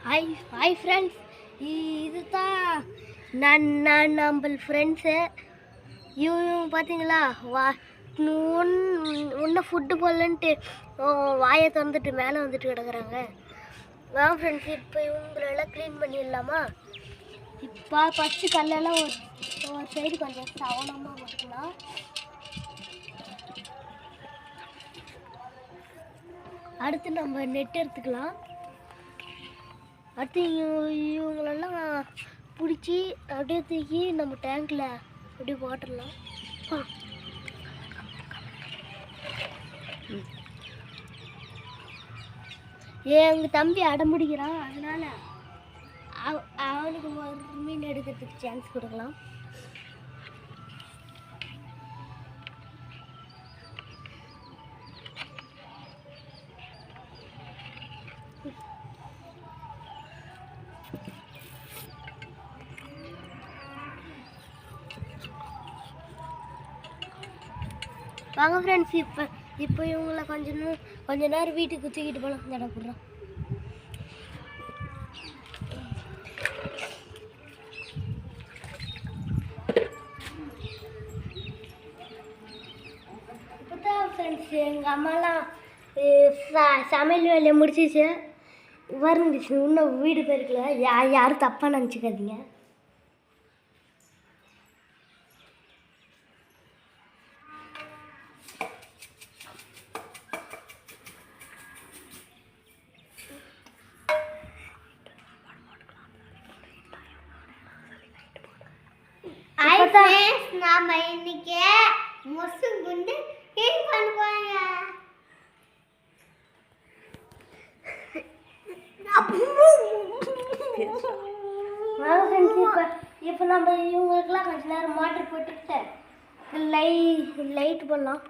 Hi friends, இதுதான் நம்ம friends. இவங்க பார்த்தீங்களா, இன்னும் ஃபுட்டு போடலன்ட்டு வாயை திறந்துட்டு மேலே வந்துட்டு கிடக்குறாங்க. வாங்க ஃப்ரெண்ட்ஸ், இப்போ இவங்களெல்லாம் க்ளீன் பண்ணிடலாமா? இப்போ ஃபஸ்ட்டு கல்லெல்லாம் ஒரு சைடு கொஞ்சம் சவனமாக மட்டும்தான். அடுத்து நம்ம நெட் எடுத்துக்கலாம். அடுத்து இவங்களெல்லாம் பிடிச்சி அப்படியே தூக்கி நம்ம டேங்கில் அப்படியே போட்டுடலாம். எங்கள் தம்பி அடம்பிடிக்கிறான், அதனால அவனுக்கு ஒரு மீன் எடுக்கிறதுக்கு சான்ஸ் கொடுக்கலாம். வாங்க ஃப்ரெண்ட்ஸ், இப்போ இவங்கள கொஞ்ச நேரம் வீட்டுக்கு தூக்கிட்டு போகலாம். தடை போடுறோம். இப்போ தான் ஃப்ரெண்ட்ஸ் எங்கள் அம்மாலாம் சமையல் வேலையை முடிச்சிச்சு. வருந்துச்சு, இன்னும் வீடு போயிருக்கல. யாரும் தப்பாக நினச்சிக்காதீங்க. நாம இன்னைக்கு மொசு குண்டு க்ளீன் பண்ணுவாங்க. இப்போ நம்ம இவங்களுக்குலாம் கொஞ்ச நேரம் மோட்டர் போட்டுக்கிட்டு லைட் போடலாம்.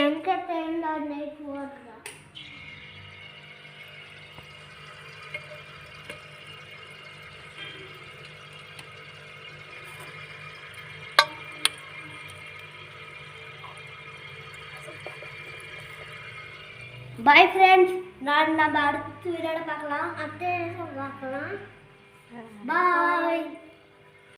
எங்க தேங்காய் லைட் போடுறோம். பாய் ஃப்ரெண்ட்ஸ், நம்ம அடுத்த வீடியோவில் பார்க்கலாம். பாய்.